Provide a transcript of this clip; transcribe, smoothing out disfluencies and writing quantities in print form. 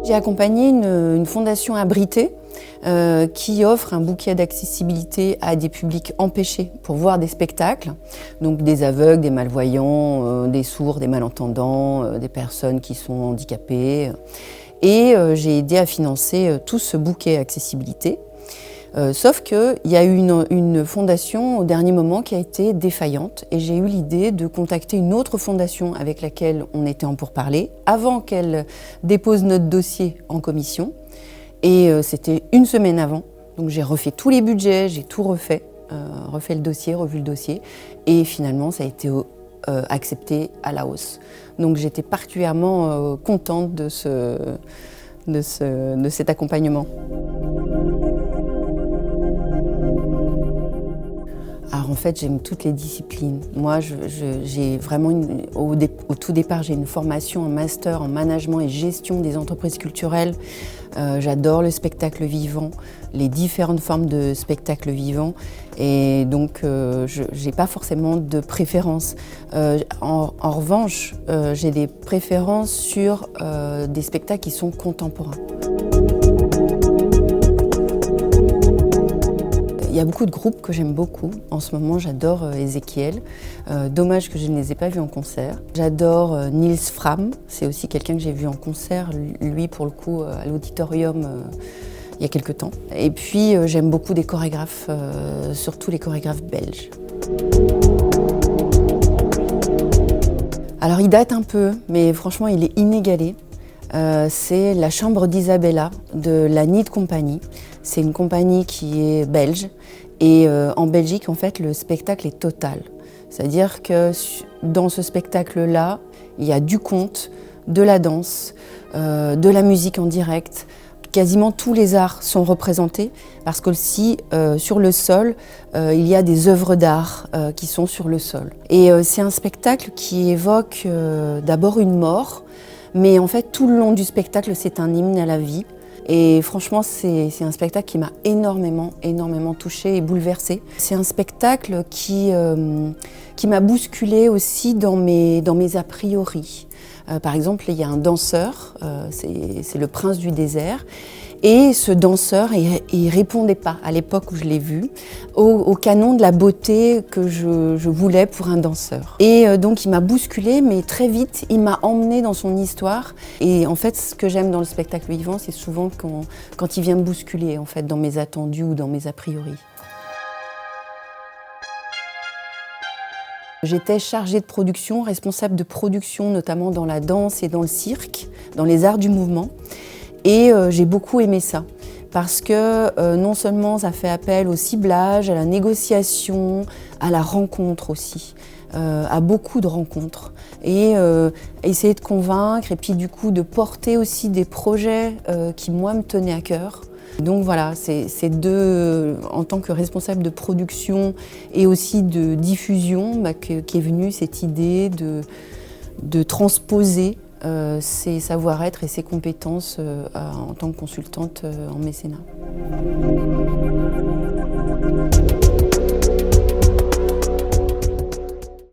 J'ai accompagné une fondation abritée qui offre un bouquet d'accessibilité à des publics empêchés pour voir des spectacles, donc des aveugles, des malvoyants, des sourds, des malentendants, des personnes qui sont handicapées. Et j'ai aidé à financer tout ce bouquet accessibilité. Sauf qu'il y a eu une fondation au dernier moment qui a été défaillante et j'ai eu l'idée de contacter une autre fondation avec laquelle on était en pourparlers avant qu'elle dépose notre dossier en commission. Et c'était une semaine avant, donc j'ai refait tous les budgets, j'ai tout refait, refait le dossier, revu le dossier et finalement ça a été accepté à la hausse. Donc j'étais particulièrement contente de cet accompagnement. Alors en fait, j'aime toutes les disciplines. Moi, j'ai vraiment, au tout départ, j'ai une formation en master en management et gestion des entreprises culturelles. J'adore le spectacle vivant, les différentes formes de spectacle vivant. Et donc, je n'ai pas forcément de préférence. En revanche, j'ai des préférences sur des spectacles qui sont contemporains. Il y a beaucoup de groupes que j'aime beaucoup. En ce moment, j'adore Ezekiel. Dommage que je ne les ai pas vus en concert. J'adore Nils Fram. C'est aussi quelqu'un que j'ai vu en concert, lui pour le coup, à l'auditorium il y a quelques temps. Et puis, j'aime beaucoup des chorégraphes, surtout les chorégraphes belges. Alors, il date un peu, mais franchement, il est inégalé. C'est la Chambre d'Isabella de la Nid Company. C'est une compagnie qui est belge et en Belgique, en fait, le spectacle est total. C'est-à-dire que dans ce spectacle-là, il y a du conte, de la danse, de la musique en direct. Quasiment tous les arts sont représentés parce qu'aussi sur le sol, il y a des œuvres d'art qui sont sur le sol. Et c'est un spectacle qui évoque d'abord une mort, mais en fait, tout le long du spectacle, c'est un hymne à la vie. Et franchement, c'est un spectacle qui m'a énormément touchée et bouleversée. C'est un spectacle qui m'a bousculée aussi dans mes a priori. Par exemple, il y a un danseur, c'est le prince du désert. Et ce danseur, il répondait pas, à l'époque où je l'ai vu, au canon de la beauté que je voulais pour un danseur. Et donc il m'a bousculée, mais très vite, il m'a emmenée dans son histoire. Et en fait, ce que j'aime dans le spectacle vivant, c'est souvent quand il vient me bousculer, en fait, dans mes attendus ou dans mes a priori. J'étais chargée de production, responsable de production, notamment dans la danse et dans le cirque, dans les arts du mouvement. Et j'ai beaucoup aimé ça, parce que non seulement ça fait appel au ciblage, à la négociation, à la rencontre aussi, à beaucoup de rencontres. Et essayer de convaincre et puis du coup de porter aussi des projets qui moi me tenaient à cœur. Donc voilà, c'est en tant que responsable de production et aussi de diffusion qu'est venue cette idée de transposer ses savoir-être et ses compétences en tant que consultante en mécénat.